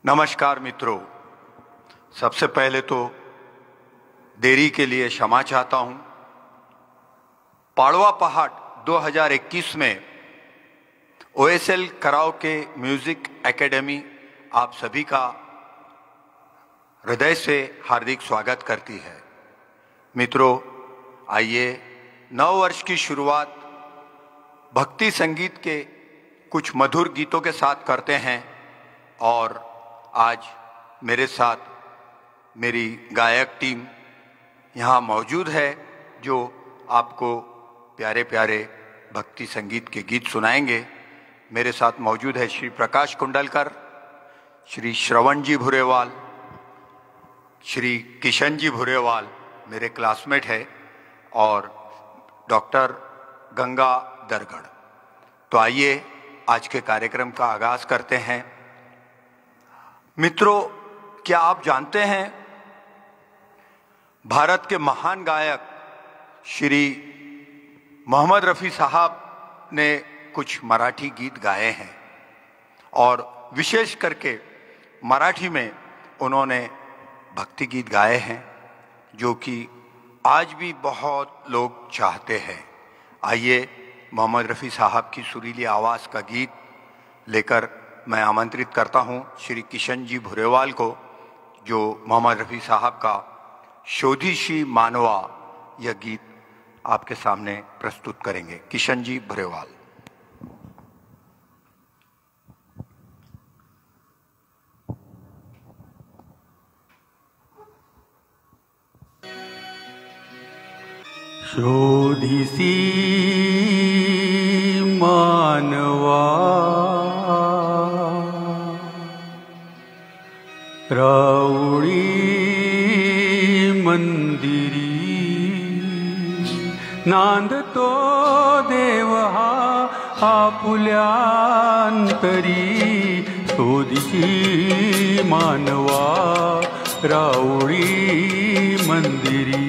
नमस्कार मित्रों, सबसे पहले तो देरी के लिए क्षमा चाहता हूं। पाड़वा पहाड़ 2021 में OSL कराओके म्यूजिक एकेडमी आप सभी का हृदय से हार्दिक स्वागत करती है। मित्रों, आइए नव वर्ष की शुरुआत भक्ति संगीत के कुछ मधुर गीतों के साथ करते हैं। और आज मेरे साथ मेरी गायक टीम यहाँ मौजूद है जो आपको प्यारे प्यारे भक्ति संगीत के गीत सुनाएंगे। मेरे साथ मौजूद है श्री प्रकाश कुंडलकर, श्री श्रवण जी भुरेवाल, श्री किशन जी भुरेवाल मेरे क्लासमेट है, और डॉक्टर गंगा दरगढ़। तो आइए आज के कार्यक्रम का आगाज करते हैं। मित्रों, क्या आप जानते हैं भारत के महान गायक श्री मोहम्मद रफ़ी साहब ने कुछ मराठी गीत गाए हैं, और विशेष करके मराठी में उन्होंने भक्ति गीत गाए हैं जो कि आज भी बहुत लोग चाहते हैं। आइए मोहम्मद रफ़ी साहब की सुरीली आवाज़ का गीत लेकर मैं आमंत्रित करता हूं श्री किशन जी भुरेवाल को, जो मोहम्मद रफ़ी साहब का शोधिशी मानवा यह गीत आपके सामने प्रस्तुत करेंगे। किशन जी भुरेवाल। शोधिसी मानवा राउडी मंदिरी, नांदतो देव हा आपुल्यांतरी। शोधिसी मानवा राउडी मंदिरी,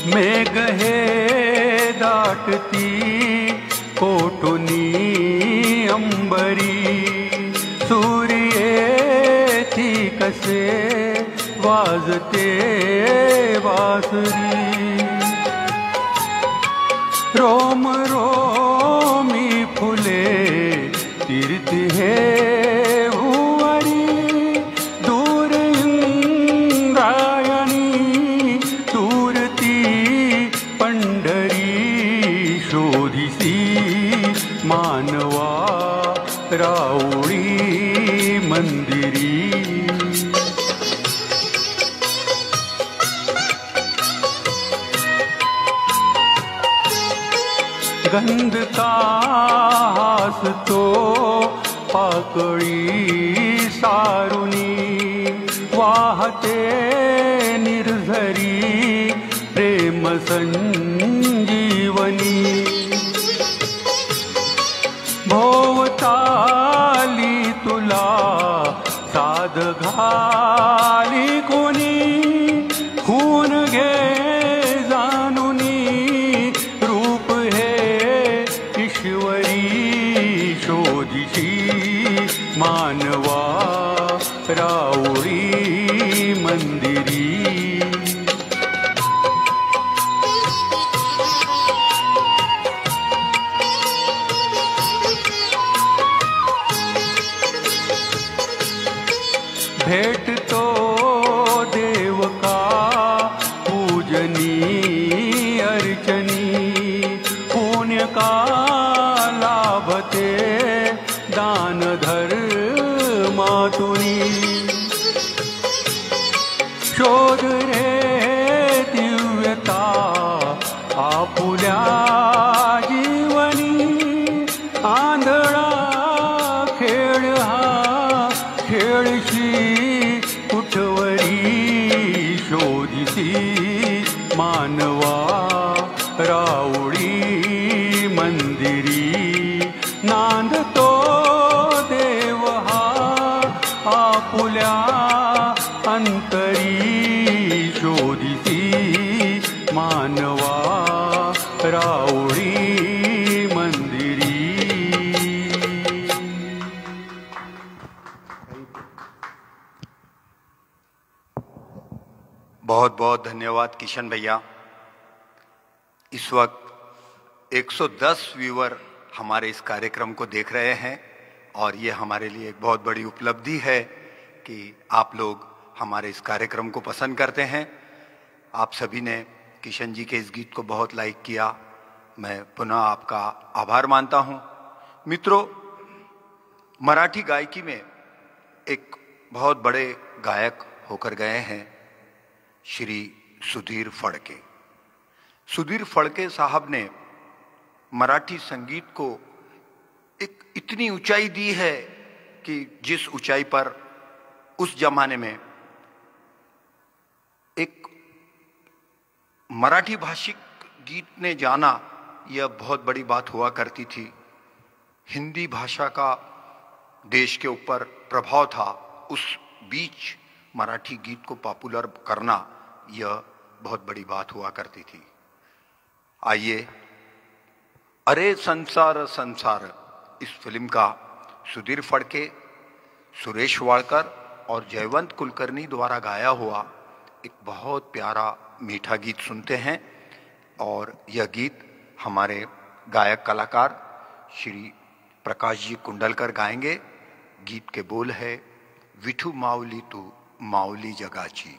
मेघ हे दाटती कोटुनी अंबरी, सूर्येथी कसे वाजते बासरी। रोम रोमी फुले तीर्थ हे भुवरी, दूर इंद्रायणी दूरती पंढरी। शोधिसी मानवा राउडी मंदिरी, गंध का हासतो पाकळी सारुनी, वाहते निर्झरी प्रेम संजीवनी। भोवताली तुला साध घाली कोणी, खून घे जानुनी रूप हे ईश्वरी। शोधिसी मानवा राउडी मंदिरी, भेटतो देव का पूजनी अर्चनी। पुण्य का लाभते दान धर्मातुनी, शोध रे दिव्यता आपुल्या जीवनी। आंधळा खेळ हा खेळशी कुठवरी। शोधिसी मानवा राउडी मंदिरी, नांदतो देव हा आपुल्या अंतरी। बहुत बहुत धन्यवाद किशन भैया। इस वक्त 110 व्यूअर हमारे इस कार्यक्रम को देख रहे हैं और ये हमारे लिए एक बहुत बड़ी उपलब्धि है कि आप लोग हमारे इस कार्यक्रम को पसंद करते हैं। आप सभी ने किशन जी के इस गीत को बहुत लाइक किया, मैं पुनः आपका आभार मानता हूं। मित्रों, मराठी गायकी में एक बहुत बड़े गायक होकर गए हैं श्री सुधीर फडके। सुधीर फडके साहब ने मराठी संगीत को एक इतनी ऊंचाई दी है कि जिस ऊंचाई पर उस जमाने में एक मराठी भाषिक गीत ने जाना, यह बहुत बड़ी बात हुआ करती थी। हिंदी भाषा का देश के ऊपर प्रभाव था, उस बीच मराठी गीत को पॉपुलर करना यह बहुत बड़ी बात हुआ करती थी। आइए, अरे संसार संसार इस फिल्म का सुधीर फडके, सुरेश वाडकर और जयवंत कुलकर्णी द्वारा गाया हुआ एक बहुत प्यारा मीठा गीत सुनते हैं। और यह गीत हमारे गायक कलाकार श्री प्रकाश जी कुंडलकर गाएंगे। गीत के बोल है, विठू माऊली तू माऊली जगाची।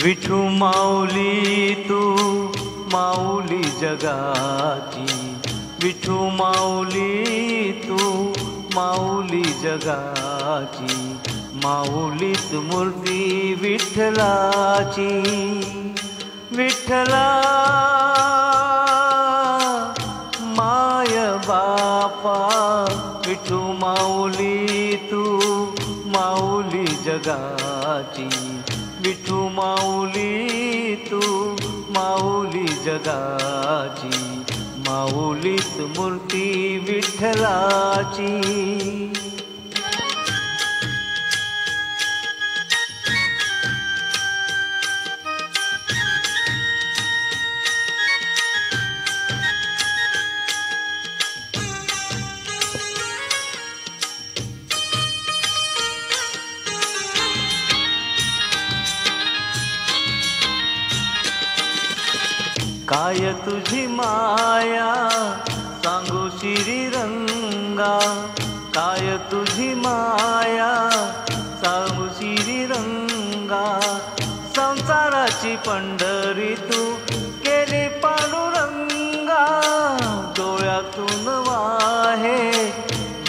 विठू माऊली तू माऊली जगाची, विठू माऊली तू माऊली जगाची, माऊलीत मूर्ती विठ्ठलाची, विठ्ठला माय बापा, विठू माऊली तू माऊली जगाची, विठू माऊली तू माऊली जगाची, माऊलीत मूर्ती विठ्ठलाची। काय तुझी माया सांगू श्रीरंगा, काय तुझी माया सांगू श्रीरंगा, संसाराची पंढरी तू केली पांडुरंगा, डोळ्यातून वाहे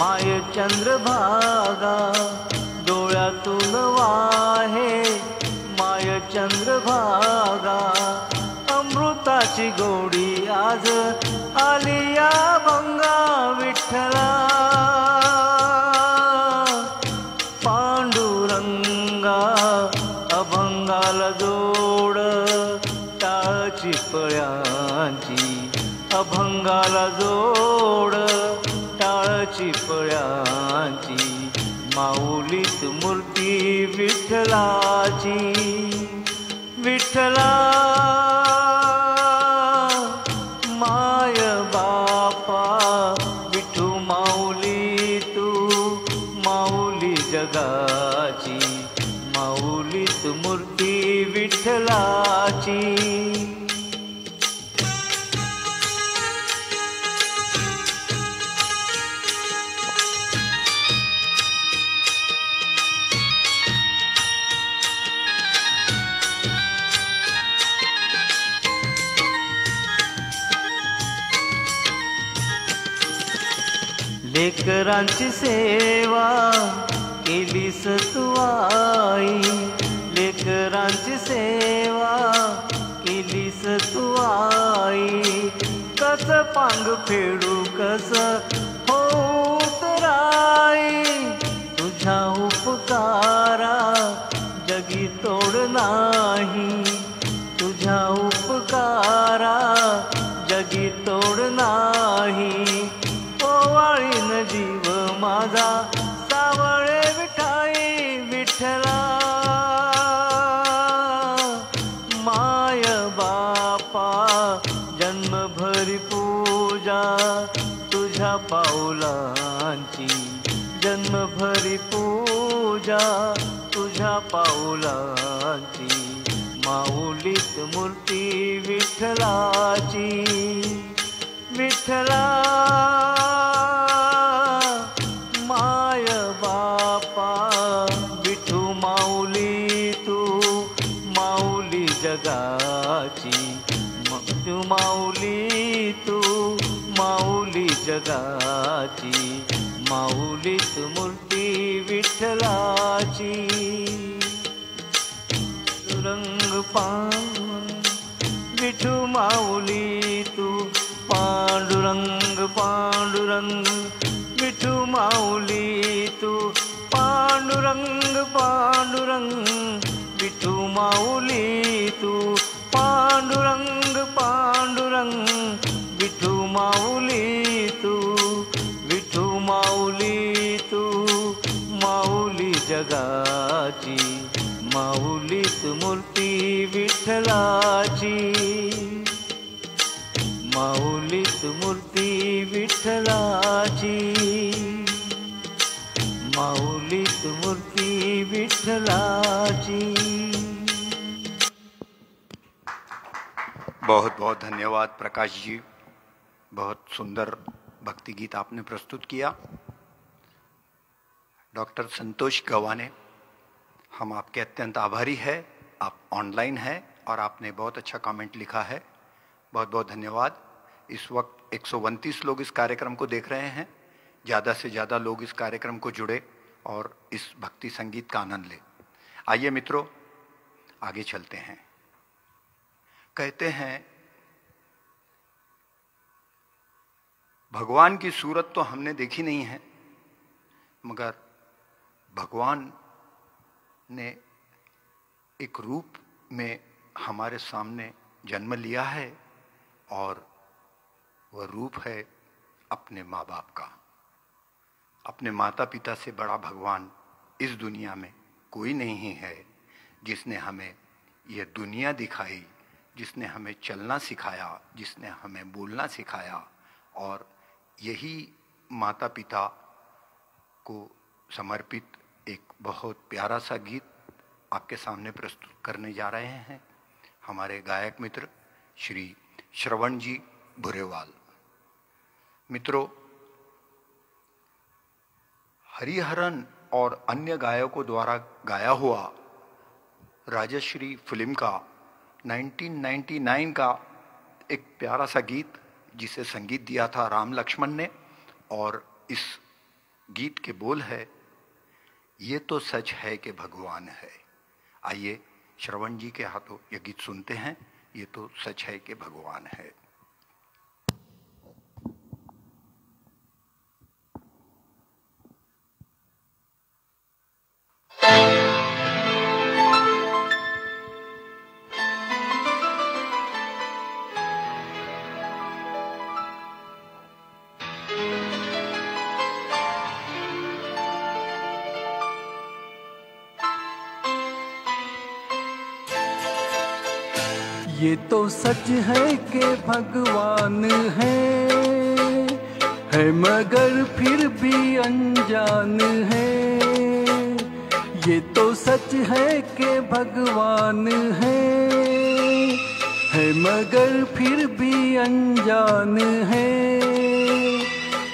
माय चंद्रभागा, डोळ्यातून वाहे माय चंद्रभागा, अमृताची गोडी आज आली या भंगा, विठ्ठला पांडुरंगा, अभंगाला जोड टाळची पळ्यांची, अभंगाला जोड टाळची पळ्यांची, माऊलीत मूर्ती विठ्ठलाची, विठ्ठला माय बापा, विठू माऊली तू माऊली जगाची, माऊलीत मूर्ती विठ्ठलाची। लेकरांची सेवा केलीस तू आई, लेकरांची सेवा केलीस तू आई, कस पांग फेडू कस होऊ तराई, तुझ्या उपकारा जगी तोड नाही, तुझ्या उपकारा जगी तोड नाही, ओ माय बापा जन्मभरी पूजा तुझ्या पाऊलांची, जन्मभरी पूजा तुझ्या पाऊलांची, माऊलीत मूर्ती विठ्ठलाची, विठ्ठला माय बापा विठू माऊली तू, माऊली जगाची, तू माऊली तू, माऊली जगाची, माऊलीत मूर्ती विठ्ठलाची, रंग पांडुरंग विठू माऊली तू, पांडुरंग पांडुरंग विठू माऊली तू, पांडुरंग पांडुरंग विठू माऊली तू, पांडुरंग पांडुरंग विठू माऊली तू, विठू माऊली तू, माऊली जगाची, माऊलीत मूर्ती विठ्ठलाची, माऊलीत मूर्ती विठ्ठलाची, माऊलीत मूर्ती विठ्ठलाची। बहुत बहुत धन्यवाद प्रकाश जी, बहुत सुंदर भक्ति गीत आपने प्रस्तुत किया। डॉक्टर संतोष गवाने, हम आपके अत्यंत आभारी हैं। आप ऑनलाइन हैं और आपने बहुत अच्छा कमेंट लिखा है, बहुत बहुत धन्यवाद। इस वक्त 129 लोग इस कार्यक्रम को देख रहे हैं। ज़्यादा से ज़्यादा लोग इस कार्यक्रम को जुड़े और इस भक्ति संगीत का आनंद लें। आइए मित्रों, आगे चलते हैं। कहते हैं भगवान की सूरत तो हमने देखी नहीं है, मगर भगवान ने एक रूप में हमारे सामने जन्म लिया है और वह रूप है अपने माँ बाप का। अपने माता पिता से बड़ा भगवान इस दुनिया में कोई नहीं है, जिसने हमें यह दुनिया दिखाई, जिसने हमें चलना सिखाया, जिसने हमें बोलना सिखाया। और यही माता पिता को समर्पित एक बहुत प्यारा सा गीत आपके सामने प्रस्तुत करने जा रहे हैं हमारे गायक मित्र श्री श्रवण जी भुरेवाल। मित्रों, हरिहरन और अन्य गायकों द्वारा गाया हुआ राजश्री फिल्म का 1999 का एक प्यारा सा गीत, जिसे संगीत दिया था राम लक्ष्मण ने, और इस गीत के बोल है, ये तो सच है कि भगवान है। आइए श्रवण जी के हाथों ये गीत सुनते हैं, ये तो सच है कि भगवान है। ये तो सच है कि भगवान है मगर फिर भी अनजान है। ये तो सच है कि भगवान है मगर फिर भी अनजान है।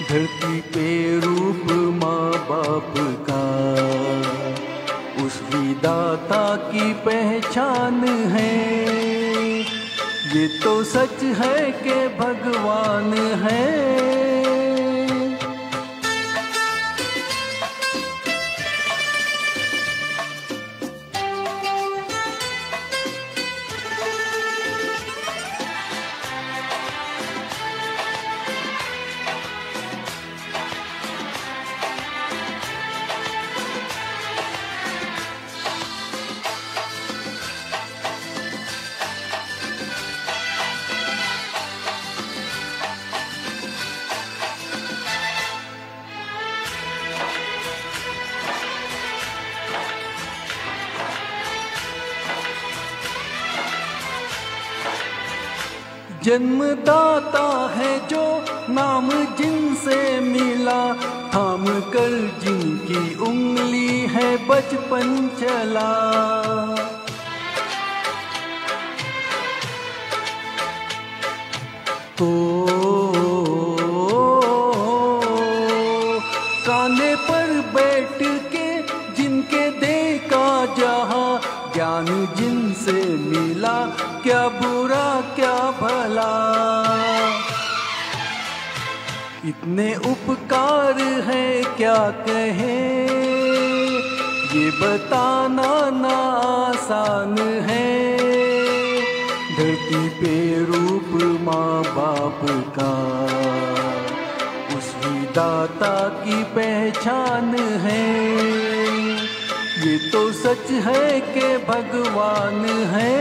धरती पे रूप माँ बाप का उस विधाता की पहचान है। ये तो सच है कि भगवान है। जन्मदाता है जो नाम जिनसे मिला, थाम कर जिनकी उंगली है बचपन चला। तो काने पर बैठ के जिनके देखा जहां, ज्ञान जिनसे मिला क्या बुरा क्या भला। इतने उपकार है क्या कहे, ये बताना ना आसान है। धरती पे रूप माँ बाप का, उस दाता की पहचान है। ये तो सच है कि भगवान है।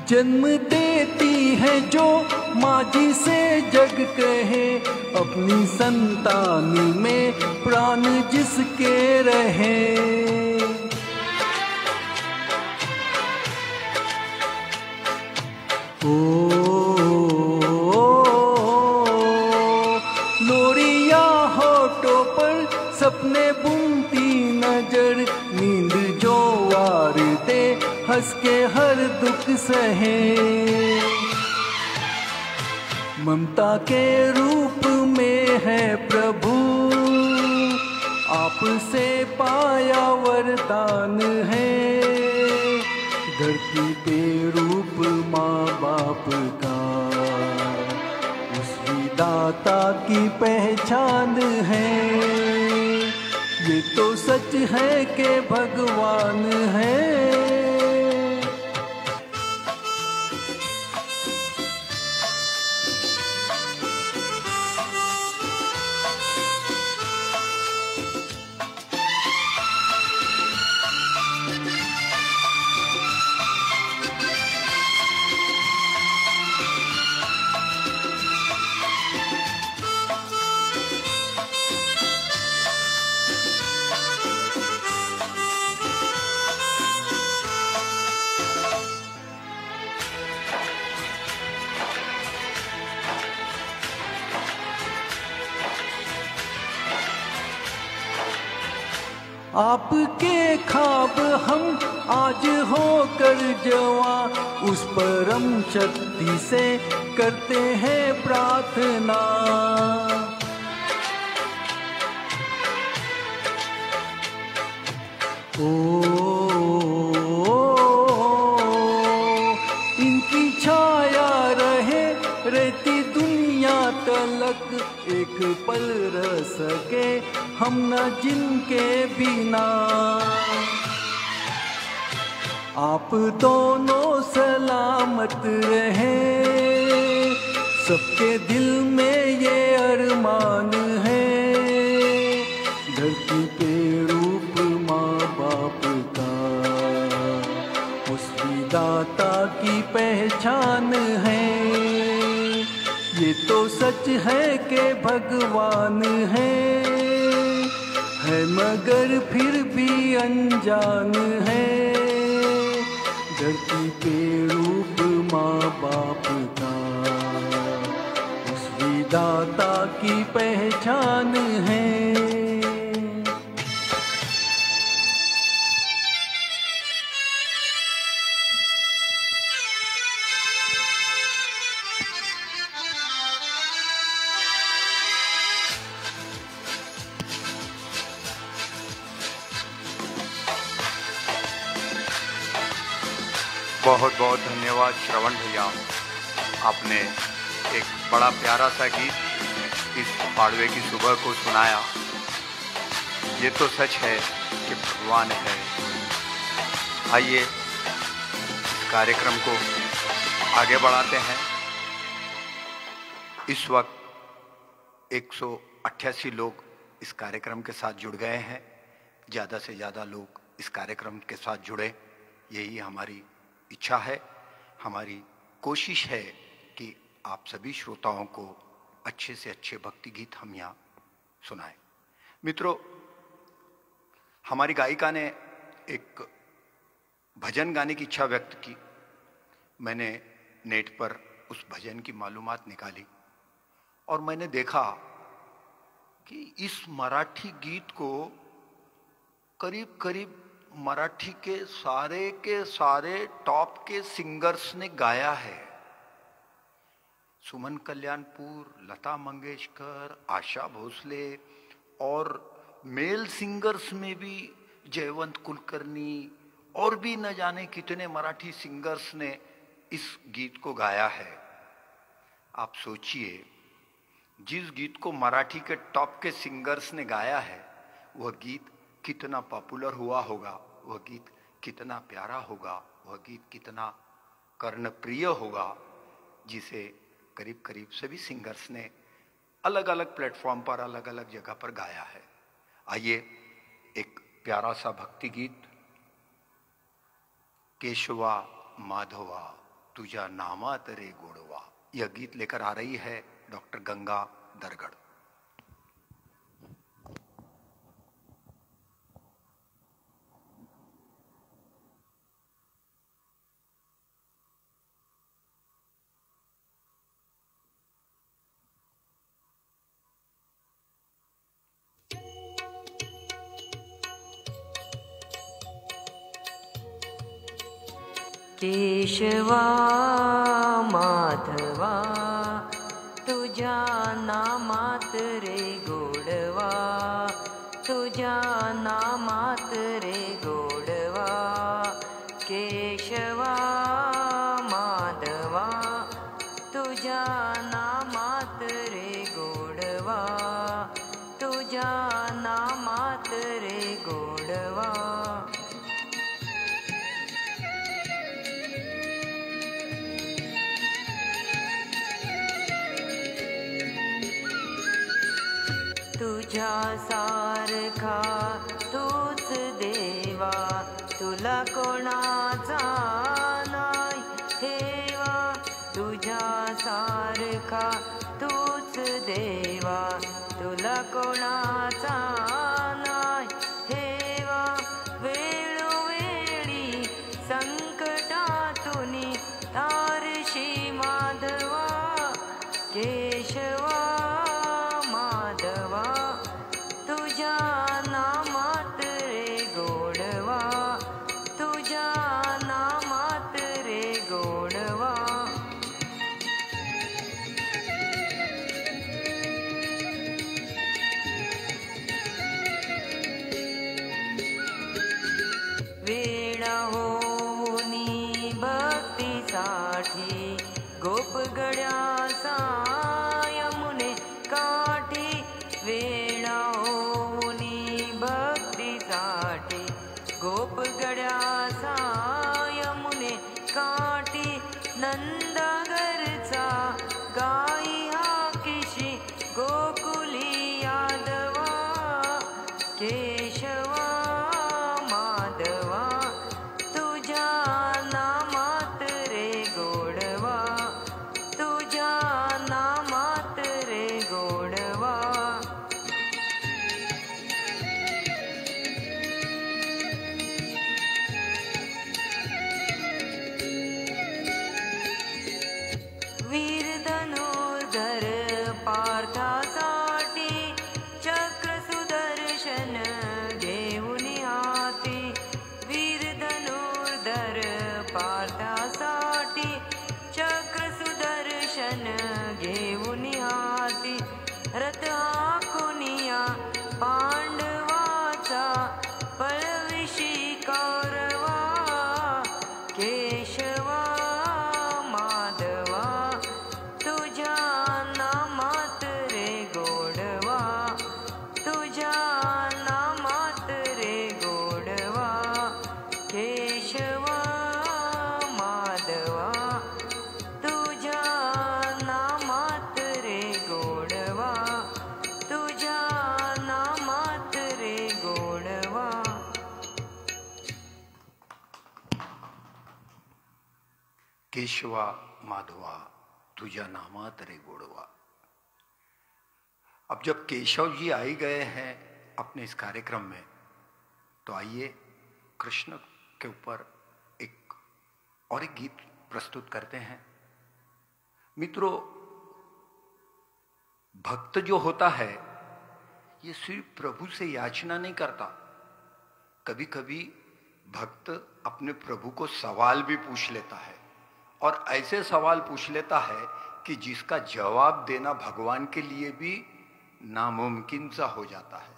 जन्म देती है जो माँ जी से जग कहे, अपनी संतान में प्राण जिसके रहे। लोरिया होठों पर सपने बुनती नजर, नींद जो वार दे हंस के हर दुख सहे। ममता के रूप में है प्रभु, आपसे पाया वरदान है। धरती पे रूप माँ बाप का, उस दाता की पहचान है। ये तो सच है कि भगवान है। आपके ख्वाब हम आज होकर जवां, उस परम शक्ति से करते हैं प्रार्थना। इनकी छाया रहे रहती दुनिया तलक, एक पल रह सके हम न जिनके बिना। आप दोनों सलामत रहे, सबके दिल में ये अरमान है। धरती पे रूप माँ बाप का, उस दाता की पहचान है। ये तो सच है कि भगवान है मगर फिर भी अनजान है। धरती पे रूप माँ बाप का, उस विदाता की पहचान है। बहुत बहुत धन्यवाद श्रवण भैया, आपने एक बड़ा प्यारा सा गीत इस पाड़वे की सुबह को सुनाया। ये तो सच है कि भगवान है। आइए इस कार्यक्रम को आगे बढ़ाते हैं। इस वक्त 188 लोग इस कार्यक्रम के साथ जुड़ गए हैं। ज़्यादा से ज़्यादा लोग इस कार्यक्रम के साथ जुड़े, यही हमारी इच्छा है। हमारी कोशिश है कि आप सभी श्रोताओं को अच्छे से अच्छे भक्ति गीत हम यहाँ सुनाएं। मित्रों, हमारी गायिका ने एक भजन गाने की इच्छा व्यक्त की। मैंने नेट पर उस भजन की मालूमात निकाली और मैंने देखा कि इस मराठी गीत को करीब करीब मराठी के सारे टॉप के सिंगर्स ने गाया है। सुमन कल्याणपुर, लता मंगेशकर, आशा भोसले और मेल सिंगर्स में भी जयवंत कुलकर्णी और भी न जाने कितने मराठी सिंगर्स ने इस गीत को गाया है। आप सोचिए, जिस गीत को मराठी के टॉप के सिंगर्स ने गाया है वह गीत कितना पॉपुलर हुआ होगा, वह गीत कितना प्यारा होगा, वह गीत कितना कर्णप्रिय होगा, जिसे करीब करीब सभी सिंगर्स ने अलग अलग प्लेटफॉर्म पर अलग अलग जगह पर गाया है। आइए एक प्यारा सा भक्ति गीत, केशवा माधवा तुझा नामात रे गोडवा, यह गीत लेकर आ रही है डॉक्टर गंगा दरगढ़। केशवा माधवा तुझ्या नामात रे गोडवा, तुझ्या नामात रे गोडवा, केशवा माधवा तुझ्या नामात रे गोडवा, तुझ्या नामात रे गोडवा। तुझ्या सारखा तूच देवा, तुला कोणाचा नाही हेवा, तुझ्या सारखा तूच देवा, तुला कोणाचा नाही हेवा, वेळोवेळी संकटातून तारशी माधवा, केशवा माधवा तुझ्या नामात रे गोडवा, तुझ्या नामात रे गोडवा। वेळा होनी भक्तीसाठी गोपगड्याचा यमुने काठी, वेळा होनी भक्तीसाठी गोपगड्याचा यमुने काठी, नंदागरचा गाई हाकिशी गोकुली यादवा, केशवा माधवा तुझ्या नामात रे गोडवा, तुझ्या नामात रे गोडवा। केशवा माधवा तुझा नामात रे गोडवा। अब जब केशव जी आई गए हैं अपने इस कार्यक्रम में, तो आइए कृष्ण के ऊपर एक गीत प्रस्तुत करते हैं। मित्रों, भक्त जो होता है ये सिर्फ प्रभु से याचना नहीं करता, कभी कभी भक्त अपने प्रभु को सवाल भी पूछ लेता है, और ऐसे सवाल पूछ लेता है कि जिसका जवाब देना भगवान के लिए भी नामुमकिन सा हो जाता है।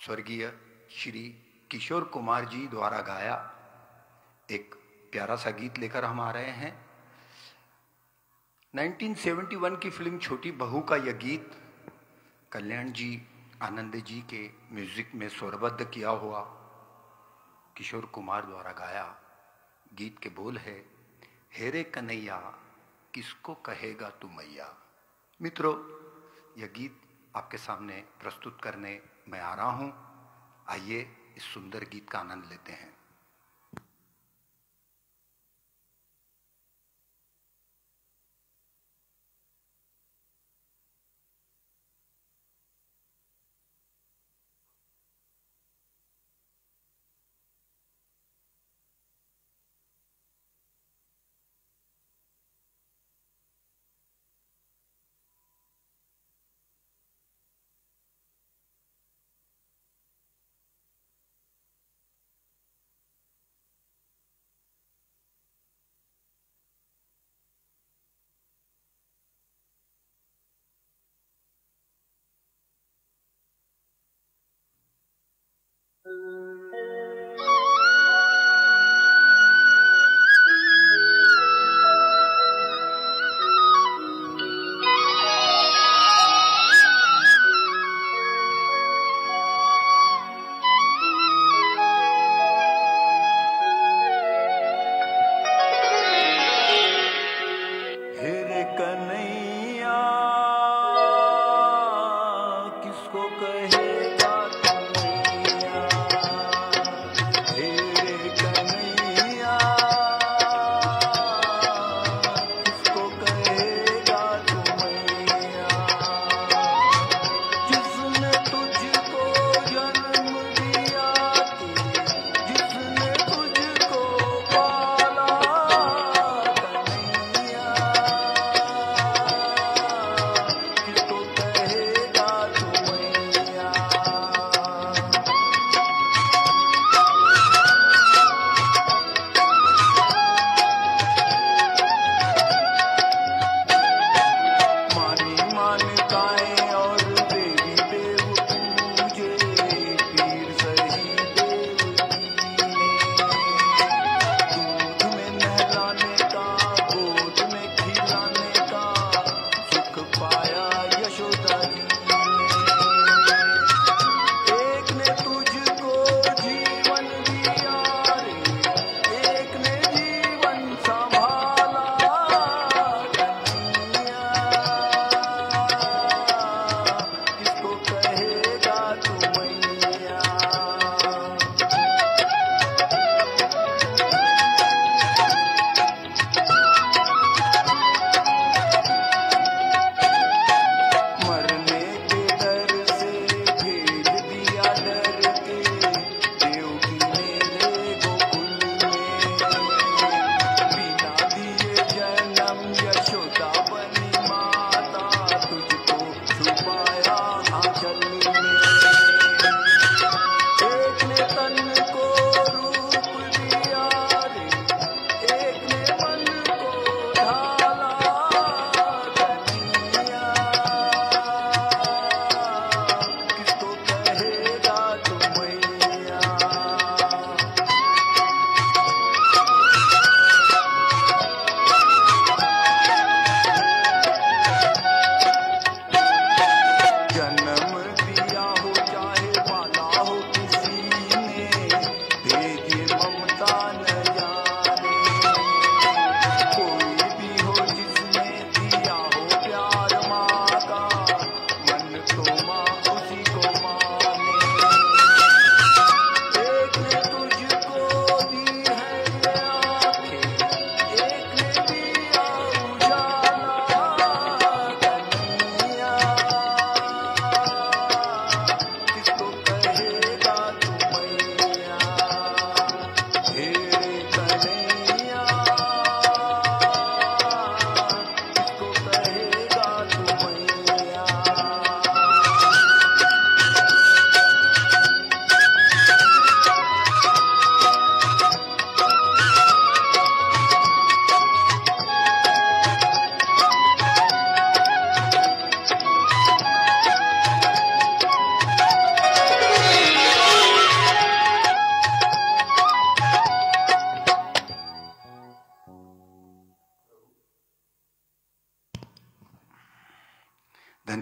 स्वर्गीय श्री किशोर कुमार जी द्वारा गाया एक प्यारा सा गीत लेकर हम आ रहे हैं। 1971 की फिल्म छोटी बहू का यह गीत कल्याण जी आनंद जी के म्यूजिक में स्वरबद्ध किया हुआ किशोर कुमार द्वारा गाया गीत के बोल है, हेरे कन्हैया किसको कहेगा तू मैया। मित्रों, यह गीत आपके सामने प्रस्तुत करने मैं आ रहा हूं। आइए इस सुंदर गीत का आनंद लेते हैं।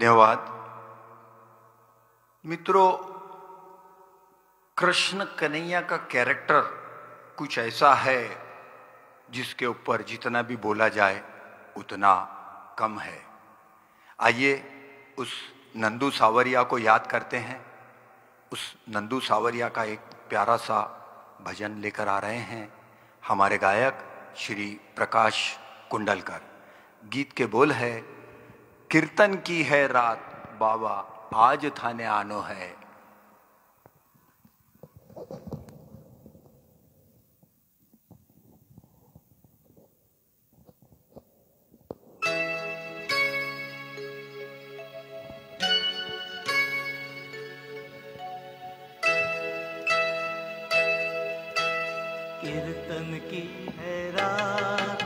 धन्यवाद। मित्रों, कृष्ण कन्हैया का कैरेक्टर कुछ ऐसा है जिसके ऊपर जितना भी बोला जाए उतना कम है। आइए उस नंदू सावरिया को याद करते हैं। उस नंदू सावरिया का एक प्यारा सा भजन लेकर आ रहे हैं हमारे गायक श्री प्रकाश कुंडलकर। गीत के बोल है, कीर्तन की है रात बाबा आज थाने आनो है। कीर्तन की है रात,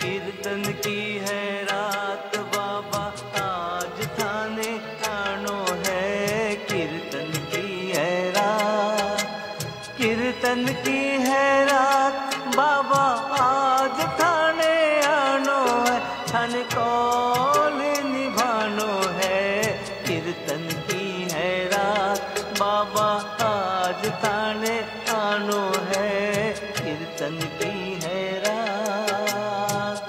कीर्तन की है रात बाबा आज थाने आनो है। कीर्तन की है रात, कीर्तन की है रात बाबा आज थाने आनो है। थाने कौल निभानो है। कीर्तन की है रात बाबा आज थाने आनो है। कीर्तन की है रात।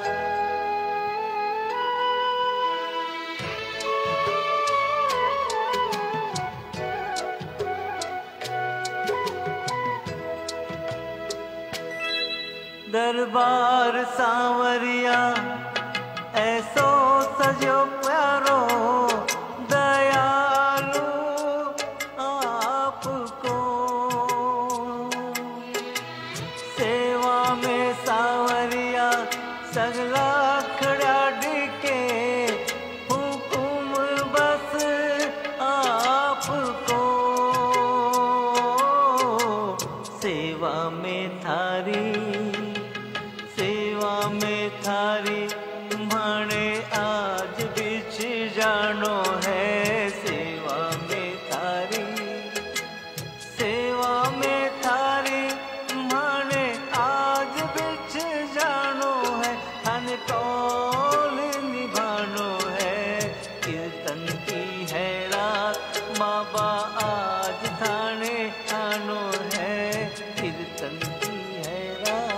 दरबार सांवरिया ऐसो सजो प्यारो दयालु आपको। सेवा में सांवरिया सगला खड़ा डिके हुकुम बस आपको। सेवा में थारी, सेवा में थारी तुम्हारे आज बिछ जानो है। सेवा में थारी, सेवा में थारी तुम्हारे आज बिछ जानो है। हन कौल निभानो है। कीर्तन की है रात बाबा आज थाने आनो है। कीर्तन की है रात।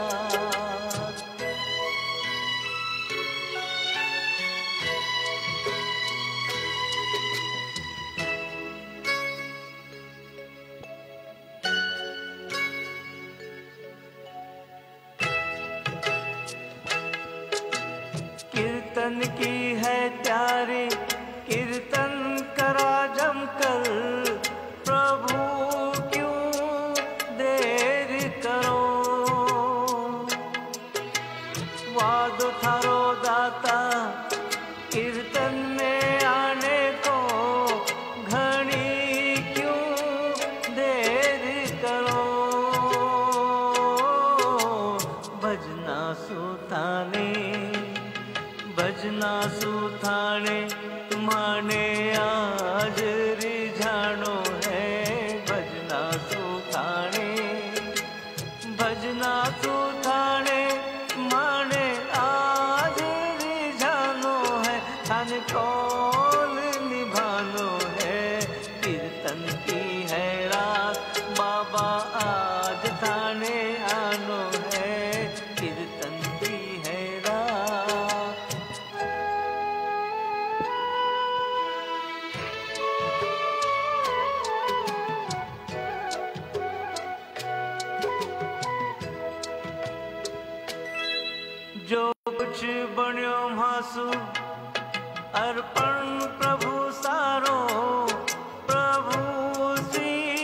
कीर्तन की है प्यारी, कीर्तन करा जमकर। प्रभु क्यों देर करो। वाद थारो दाता कीर्तन में आने को। घड़ी क्यों देर करो। भजना सुताने, भजना सुथाने तुम्हारे आज रिझानो है। भजना सुथाने, भजना सुथाने तुम्हारे आज रिझानो है। थान कौल निभानो है। कीर्तन की है रात बाबा आज थाने आनो है। कीर्तन की है रात। जो कुछ बण्यो मासु अर्पण प्रभु सारो। प्रभु श्री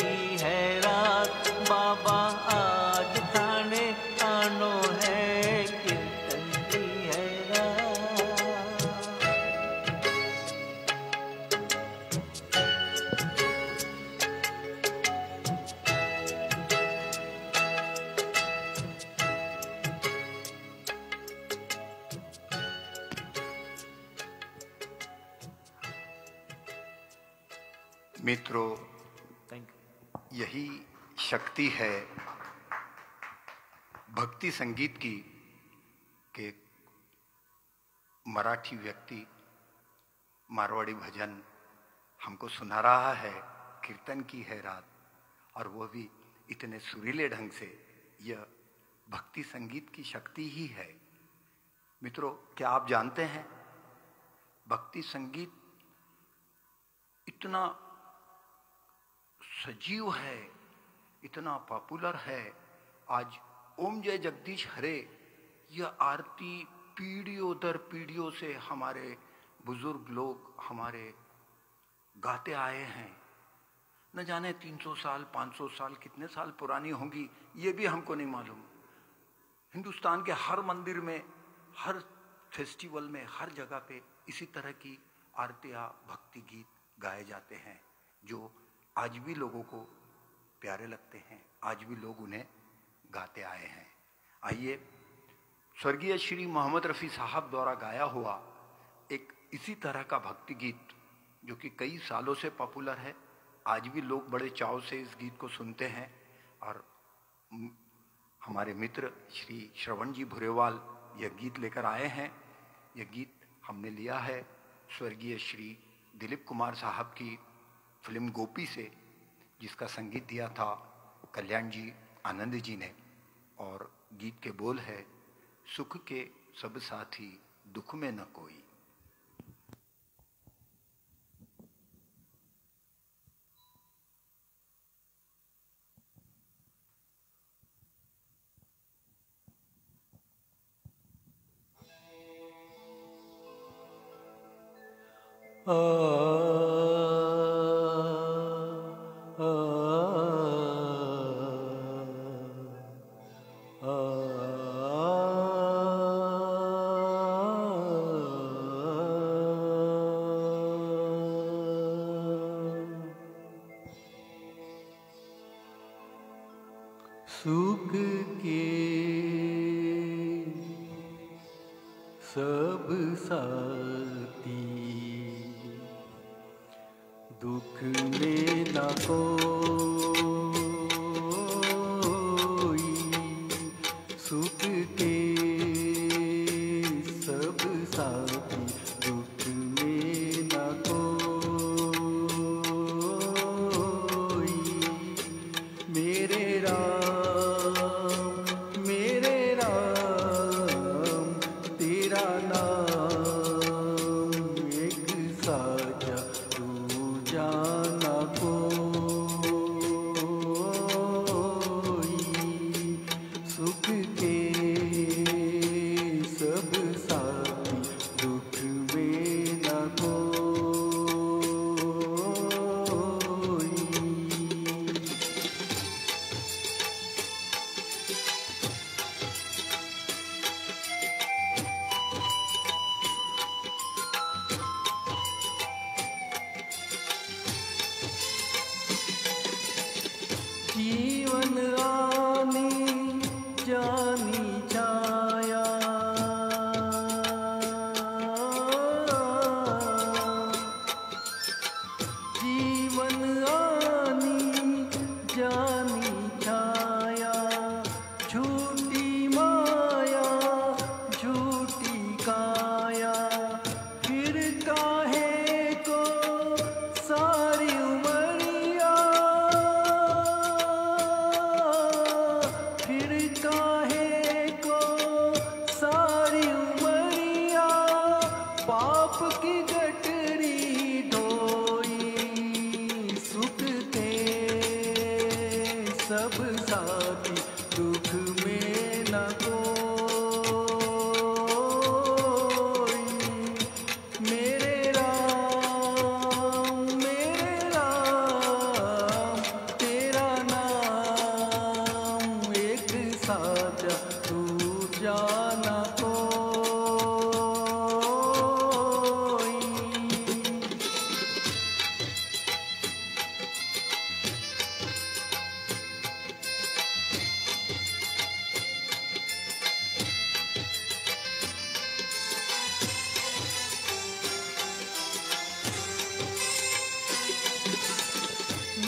की है रात, बाबा आज थाने आनो है, कीर्तन की है रात। मित्रों, थैंक यू। यही शक्ति है भक्ति संगीत की कि मराठी व्यक्ति मारवाड़ी भजन हमको सुना रहा है, कीर्तन की है रात, और वो भी इतने सुरीले ढंग से। यह भक्ति संगीत की शक्ति ही है। मित्रों, क्या आप जानते हैं भक्ति संगीत इतना सजीव है, इतना पॉपुलर है। आज ओम जय जगदीश हरे यह आरती पीढ़ियों दर पीढ़ियों से हमारे बुजुर्ग लोग हमारे गाते आए हैं। न जाने 300 साल 500 साल कितने साल पुरानी होंगी, ये भी हमको नहीं मालूम। हिंदुस्तान के हर मंदिर में, हर फेस्टिवल में, हर जगह पे इसी तरह की आरतियाँ, भक्ति गीत गाए जाते हैं जो आज भी लोगों को प्यारे लगते हैं, आज भी लोग उन्हें गाते आए हैं। आइए, स्वर्गीय श्री मोहम्मद रफ़ी साहब द्वारा गाया हुआ एक इसी तरह का भक्ति गीत जो कि कई सालों से पॉपुलर है, आज भी लोग बड़े चाव से इस गीत को सुनते हैं। और हमारे मित्र श्री श्रवण जी भुरेवाल यह गीत लेकर आए हैं। यह गीत हमने लिया है स्वर्गीय श्री दिलीप कुमार साहब की फिल्म गोपी से, जिसका संगीत दिया था कल्याण जी आनंद जी ने। और गीत के बोल है, सुख के सब साथी दुख में न कोई। सुख के सब साथी दुख में न कोई, सुख के सब साथी दुख में न कोई। मेरे तेरा नाम एक साजा तू जाना कोई, सुख के सब साथी दुख में न कोई। जीवन रानी जानी छाया, जीवन रानी जानी छाया, झूठी माया झूठी काया, फिर काहे को सारी उमरिया, फिर काहे को सारी उमरिया, पाप की गठरी ढोई, सुख के सब साथी दुख में न कोई। मेरे राम तेरा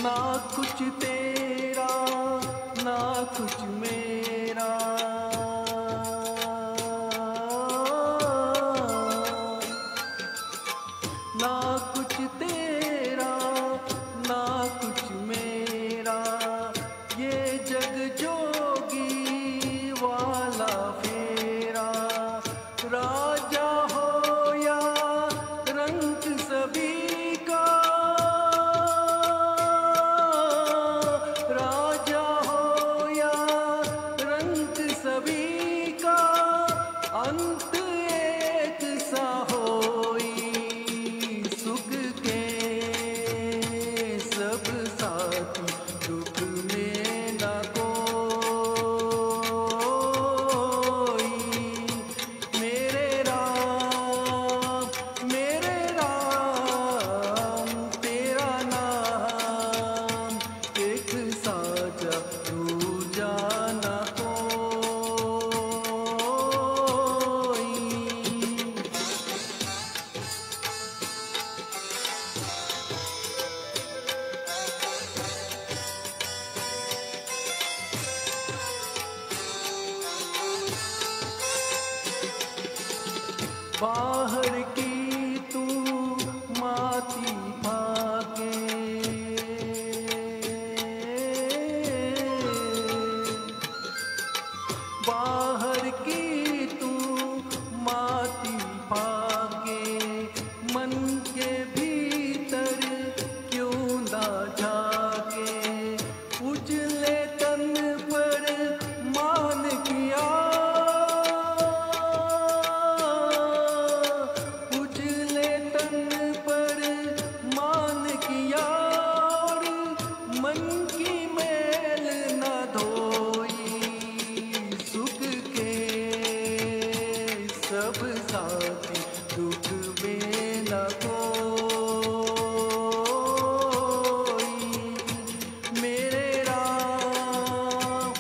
ना कुछ तेरा ना कुछ मेरा, ना कुछ तेरा ना कुछ मेरा, ये जग जोगी वाला फेरा। राजा हो या रंग सभी का, राजा हो या रंग सभी का, अंत एक सा होई। सुख के सब साथी दुख में न कोई। मेरे राम तेरा नाम एक साजा दूजा न कोई। बाहर की तू माती भागे, बाहर की तू माती भागे, मन के भीतर क्यों ना झाके। उजले तन पर मान किया, उजले तन पर मान किया, और मन की मैल न धोई। सुख के सब साथी दुख में न कोई। मेरे राम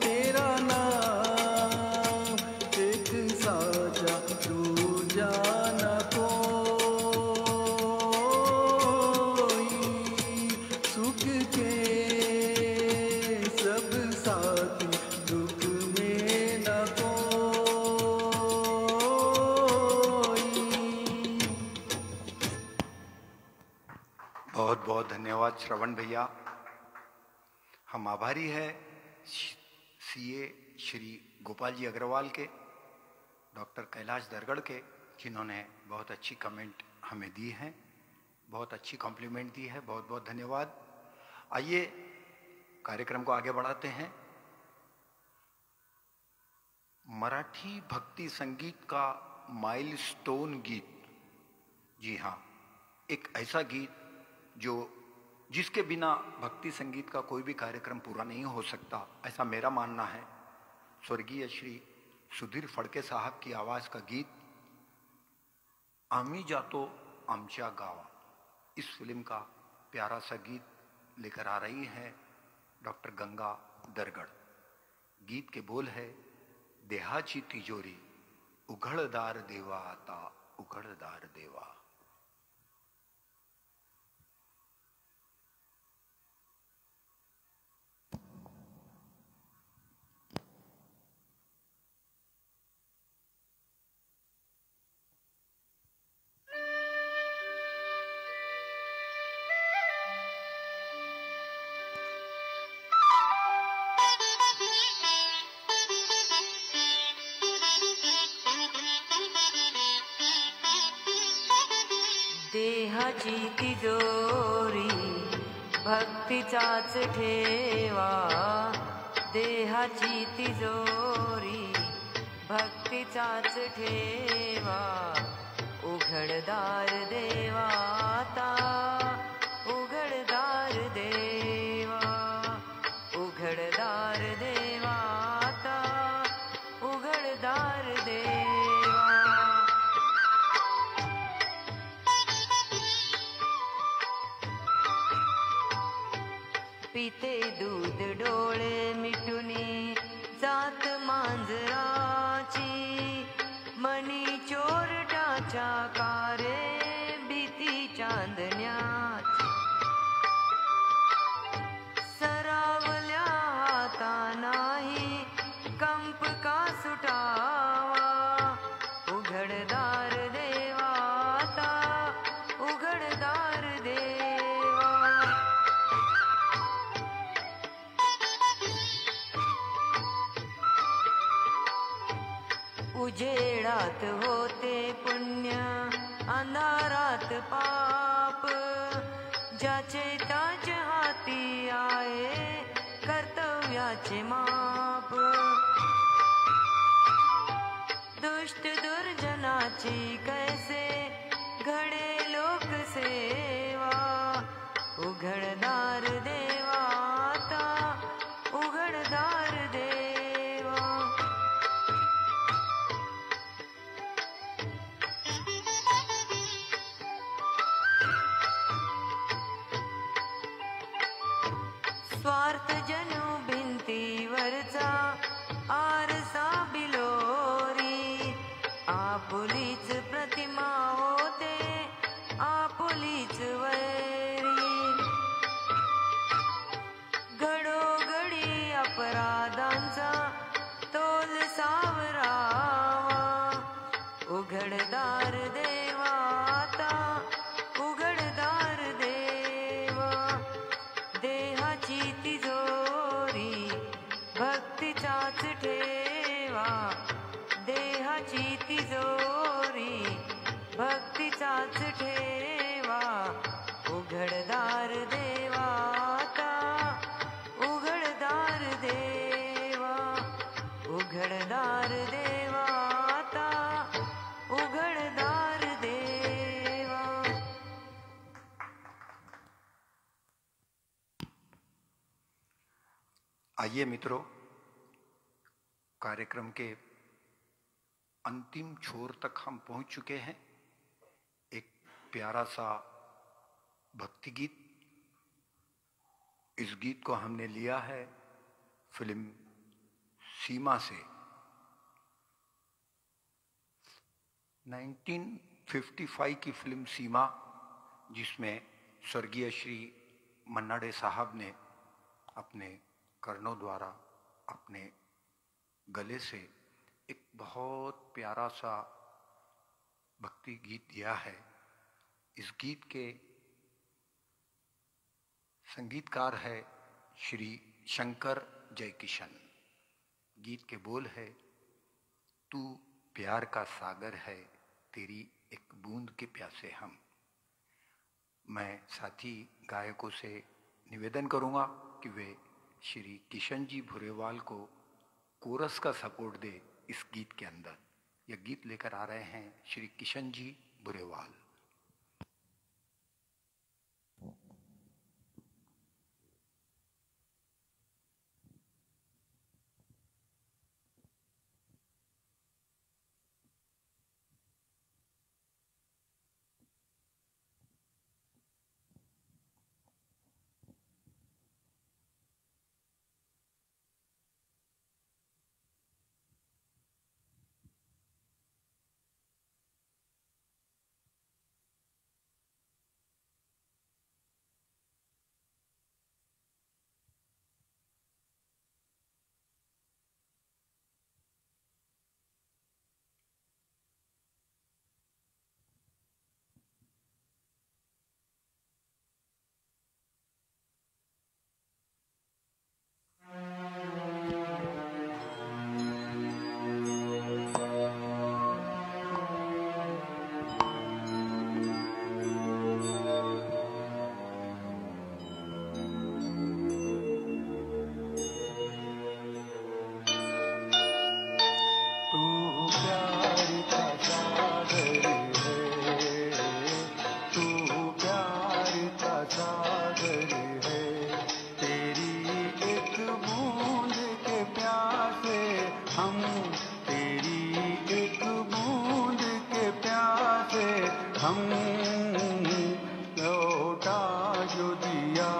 तेरा नाम एक साजा दूजा न कोई। सुख के सब साथी दुख में न कोई। बहुत बहुत धन्यवाद श्रवण भैया। हम आभारी है सीए श्री गोपाल जी अग्रवाल के, डॉक्टर कैलाश दरगढ़ के, जिन्होंने बहुत अच्छी कमेंट हमें दी है, बहुत अच्छी कॉम्प्लीमेंट दी है। बहुत बहुत धन्यवाद। आइए कार्यक्रम को आगे बढ़ाते हैं। मराठी भक्ति संगीत का माइलस्टोन गीत, जी हाँ, एक ऐसा गीत जिसके बिना भक्ति संगीत का कोई भी कार्यक्रम पूरा नहीं हो सकता, ऐसा मेरा मानना है। स्वर्गीय श्री सुधीर फडके साहब की आवाज का गीत आम्ही जातो आमच्या गावा, इस फिल्म का प्यारा सा गीत लेकर आ रही है डॉक्टर गंगा दरगढ़। गीत के बोल है, देहाची तिजोरी उघडदार देवा आता उघडदार देवा। देहाची तिजोरी भक्तीचाच ठेवा, देहाची तिजोरी भक्तीचाच ठेवा। उघडदार देवाता उघडदार देवा, उघडदार देवाता उघडदार देवा। पिते दूध डोळे मिटुनी जात मांजराची, मनी चोरटाच्या कारे भीती चांदण्या अंधेरात होते पुण्य अंधारात पाप ज्याचे त्याचे हाती आहे कर्तव्याचे माप दुष्ट दुर्जनाची कैसे घडे लोकसेवा उघडदार देवा आता उघडदार देवा स्वार्थ जनु भिंतीवरचा आरसा बिलोरी आपुलीच प्रतिमा होते आपुलीच वैरी घडोघडी अपराधांचा तोल सावरावा उघडदार देवा आता उघडदार देवा देहाची तिजोरी भक्तीचाच ठेवा देहाची तिजोरी भक्तीचाच ठेवा उघडदार देवा आता उघडदार देवा उघडदार देवा आता उघडदार देवा आइए मित्रों, कार्यक्रम के अंतिम छोर तक हम पहुंच चुके हैं। एक प्यारा सा भक्ति गीत, इस गीत को हमने लिया है फिल्म सीमा से। 1955 की फिल्म सीमा, जिसमें स्वर्गीय श्री मन्ना डे साहब ने अपने कर्णों द्वारा अपने गले से एक बहुत प्यारा सा भक्ति गीत दिया है। इस गीत के संगीतकार है श्री शंकर जयकिशन। गीत के बोल है, तू प्यार का सागर है, तेरी एक बूंद के प्यासे हम। मैं साथी गायकों से निवेदन करूंगा कि वे श्री किशन जी भुरेवाल को कोरस का सपोर्ट दे इस गीत के अंदर। यह गीत लेकर आ रहे हैं श्री किशन जी भुरेवाल। हम लौटा जो दिया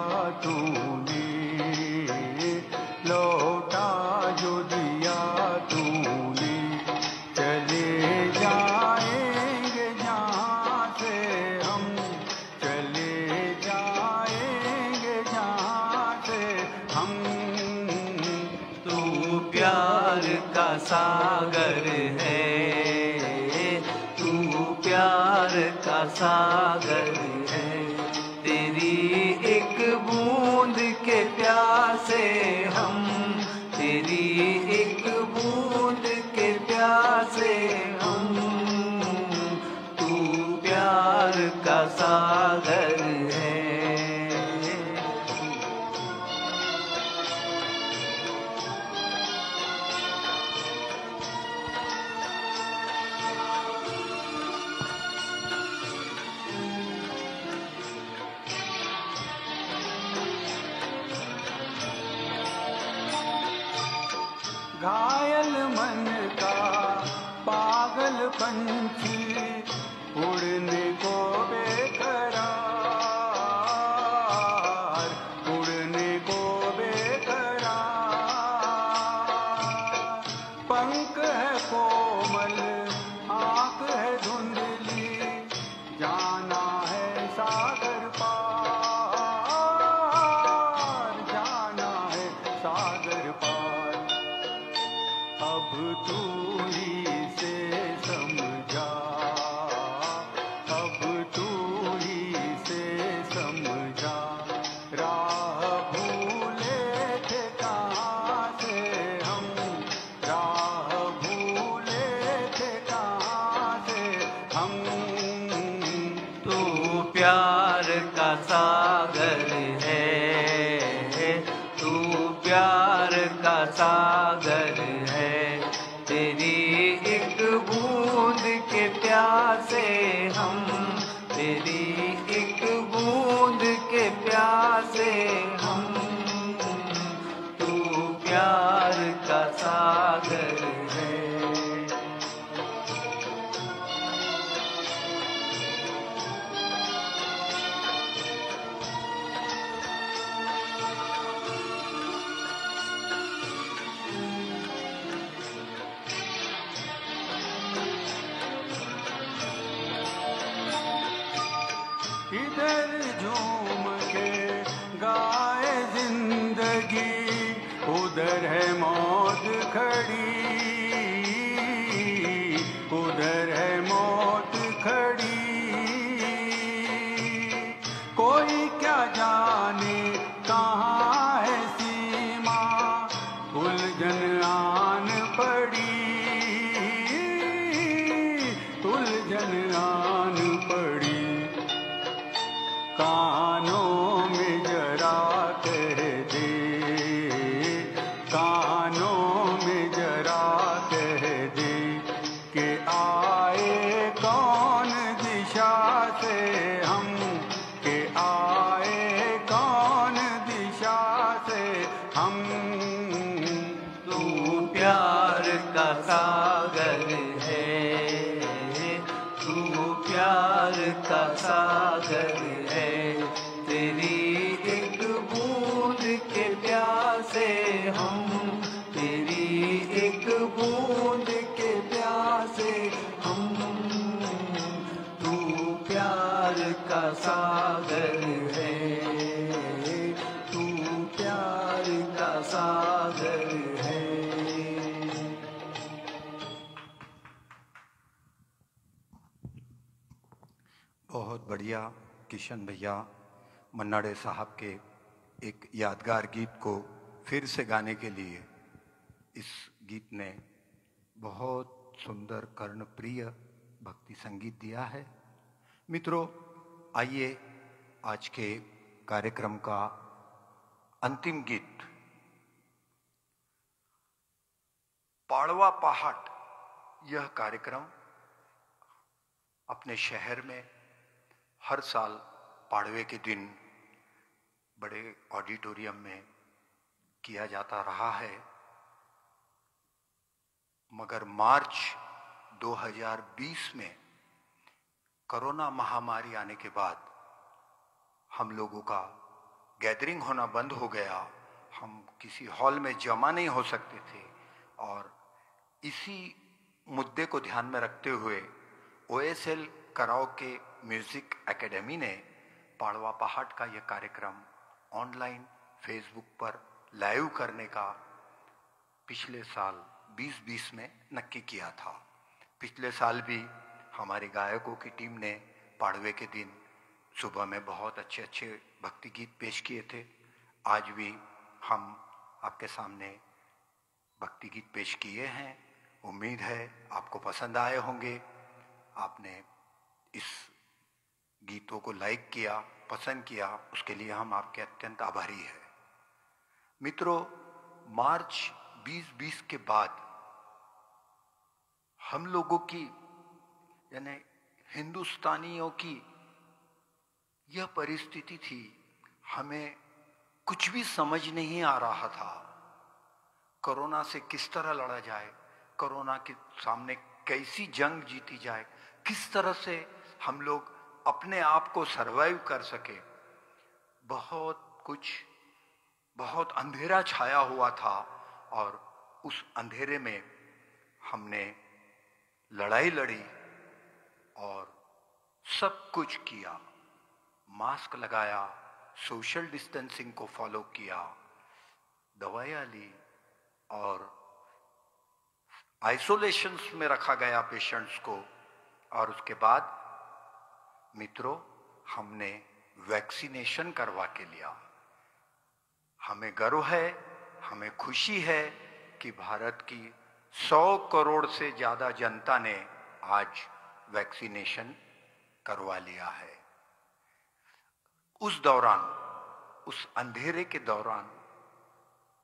तूने, लौटा जो दिया तूने, चले जाएंगे जहाँ से हम, चले जाएंगे जहाँ से हम। तू प्यार का सागर है, प्यार का सागर है, तेरी एक बूंद के प्यासे हम, तेरी एक बूंद के प्यासे हम। है पंछी उड़ने को बेकरार, उड़ने को बेकरार। पंख है कोमल, आँख है धुंधली, जाना है सागर पार, जाना है सागर पार। अब तू ही से समझा, अब तू ही से समझा, राह भूले थे कहाँ से हम, राह भूले थे कहाँ से हम। तू प्यार का सागर है, तू प्यार का सागर है। तेरी एक बूंद के प्यासे हम, तेरी एक बूंद के प्यासे हम। तू प्यार का सागर है। इधर झूम के गाए जिंदगी, उधर है मौत खड़ी, उधर है मौत खड़ी। कोई क्या जाने कहाँ है सीमा, उलझन आन पड़ी, उलझन आन पड़ी। कानों में जरा कह दे, कानों में जरा कह दे कि आए कौन दिशा से हम, कि आए कौन दिशा से हम। तू प्यार का सागर है, तू प्यार का सागर है। तेरी एक बूंद के प्यासे हम, तेरी एक बूंद के प्यासे हम। तू प्यार का सागर है, तू प्यार का सागर है। बहुत बढ़िया किशन भैया, मन्नाडे साहब के एक यादगार गीत को फिर से गाने के लिए इस गीत ने बहुत सुंदर कर्णप्रिय भक्ति संगीत दिया है। मित्रों, आइए आज के कार्यक्रम का अंतिम गीत पाड़वा पहाड़। यह कार्यक्रम अपने शहर में हर साल पाड़वे के दिन बड़े ऑडिटोरियम में किया जाता रहा है, मगर मार्च 2020 में कोरोना महामारी आने के बाद हम लोगों का गैदरिंग होना बंद हो गया। हम किसी हॉल में जमा नहीं हो सकते थे और इसी मुद्दे को ध्यान में रखते हुए OSL कराओके म्यूजिक एकेडमी ने पाड़वा पहाड़ का यह कार्यक्रम ऑनलाइन फेसबुक पर लाइव करने का पिछले साल 2020 में नक्की किया था। पिछले साल भी हमारे गायकों की टीम ने पाड़वे के दिन सुबह में बहुत अच्छे अच्छे भक्ति गीत पेश किए थे। आज भी हम आपके सामने भक्ति गीत पेश किए हैं। उम्मीद है आपको पसंद आए होंगे। आपने इस गीतों को लाइक किया, पसंद किया, उसके लिए हम आपके अत्यंत आभारी हैं। मित्रों, मार्च 2020 के बाद हम लोगों की यानी हिंदुस्तानियों की यह परिस्थिति थी, हमें कुछ भी समझ नहीं आ रहा था कोरोना से किस तरह लड़ा जाए, कोरोना के सामने कैसी जंग जीती जाए, किस तरह से हम लोग अपने आप को सरवाइव कर सके। बहुत अंधेरा छाया हुआ था और उस अंधेरे में हमने लड़ाई लड़ी और सब कुछ किया। मास्क लगाया, सोशल डिस्टेंसिंग को फॉलो किया, दवाइयाँ ली और आइसोलेशंस में रखा गया पेशेंट्स को। और उसके बाद मित्रों, हमने वैक्सीनेशन करवा के लिया। हमें गर्व है, हमें खुशी है कि भारत की 100 करोड़ से ज्यादा जनता ने आज वैक्सीनेशन करवा लिया है। उस दौरान, उस अंधेरे के दौरान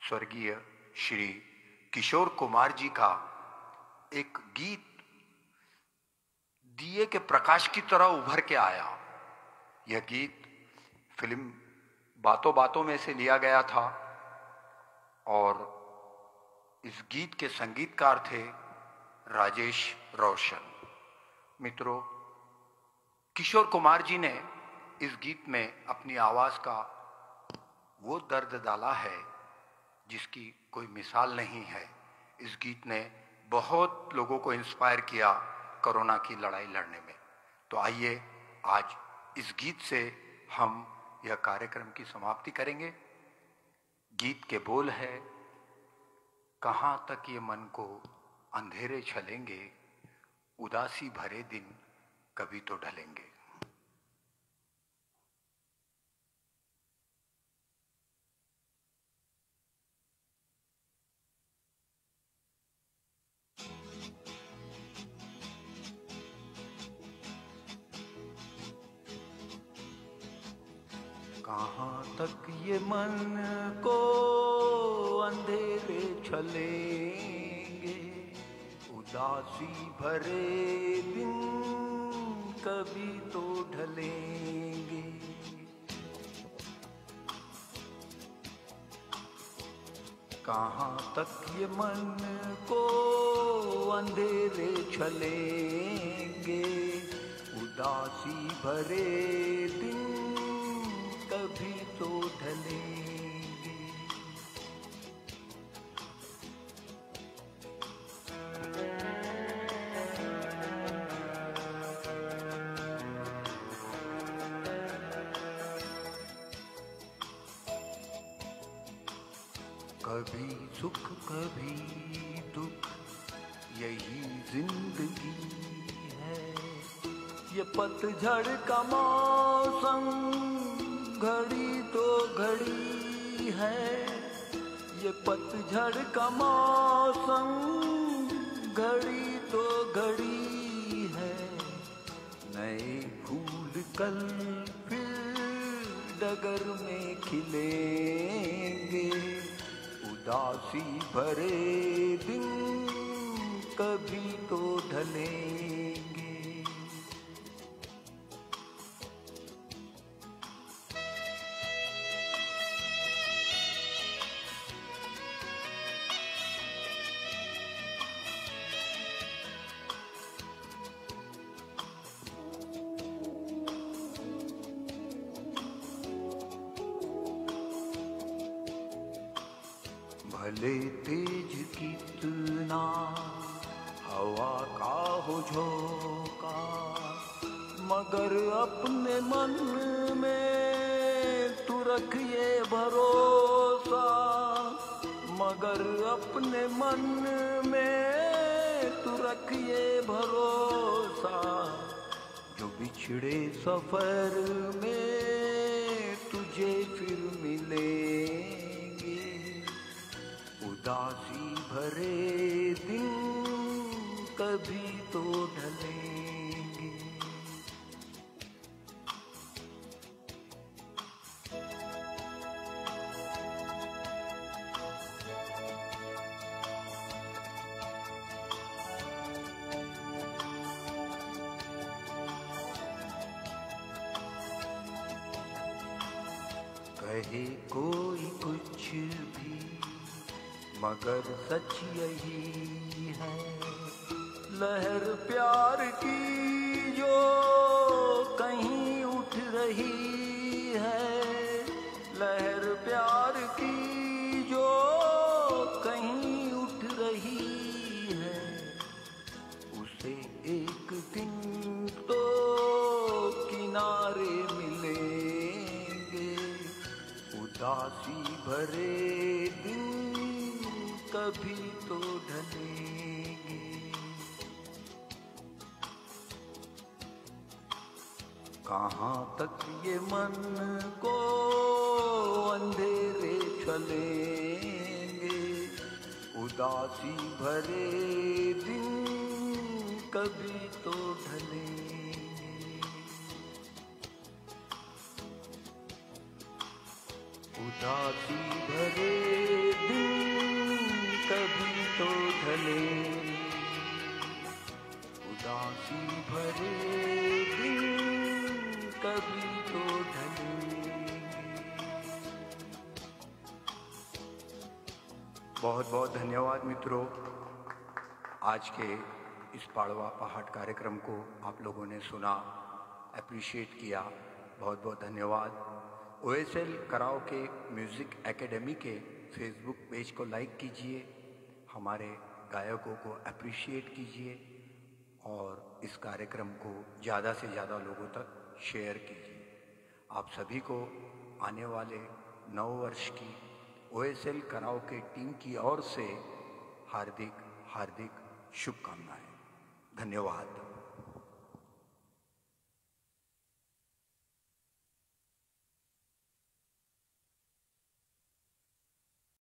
स्वर्गीय श्री किशोर कुमार जी का एक गीत दिए के प्रकाश की तरह उभर के आया। यह गीत फिल्म बातों बातों में से लिया गया था और इस गीत के संगीतकार थे राजेश रोशन। मित्रों, किशोर कुमार जी ने इस गीत में अपनी आवाज का वो दर्द डाला है जिसकी कोई मिसाल नहीं है। इस गीत ने बहुत लोगों को इंस्पायर किया कोरोना की लड़ाई लड़ने में। तो आइए आज इस गीत से हम यह कार्यक्रम की समाप्ति करेंगे। गीत के बोल है, कहाँ तक ये मन को अंधेरे छलेंगे, उदासी भरे दिन कभी तो ढलेंगे। कहाँ तक ये मन को अंधेरे छलेंगे, उदासी भरे दिन कभी तो ढलेंगे। कहाँ तक ये मन को अंधेरे छलेंगे, उदासी भरे दिन कभी तो ढलेंगे। कभी सुख कभी दुख, यही जिंदगी है। ये पतझड़ का मौसम घड़ी तो घड़ी है। ये पतझड़ का मौसम घड़ी तो घड़ी है। नए फूल कल फिर डगर में खिलेंगे, उदासी भरे दिन कभी तो ढलेंगे। भले तेज कितना हवा का हो झोंका, मगर अपने मन में तू रखिए भरोसा। मगर अपने मन में तू रखिए भरोसा। जो बिछड़े सफर में तुझे फिर मिलेंगे, उदासी भरे दिन कभी तो ढलेंगे। कहे कोई कुछ भी, मगर सच यही है। लहर प्यार की जो कहीं उठ रही है, लहर प्यार की जो कहीं उठ रही है, उसे एक दिन तो किनारे मिलेंगे। उदासी भरे दिन कभी तो ढलेंगे। कहाँ तक ये मन को अंधेरे चलेंगे, उदासी भरे दिन कभी तो ढलेंगे। उदासी भरे दिन कभी तो ढलेंगे, उदासी भरे दिन कभी तो ढलेंगे। बहुत बहुत धन्यवाद मित्रों। आज के इस पाड़वा पहाड़ कार्यक्रम को आप लोगों ने सुना, अप्रिशिएट किया, बहुत बहुत धन्यवाद। OSL कराओके म्यूज़िक एकेडमी के फेसबुक पेज को लाइक कीजिए, हमारे गायकों को अप्रिशिएट कीजिए और इस कार्यक्रम को ज़्यादा से ज़्यादा लोगों तक शेयर कीजिए। आप सभी को आने वाले नव वर्ष की OSL कराओके टीम की ओर से हार्दिक हार्दिक शुभकामनाएं। धन्यवाद।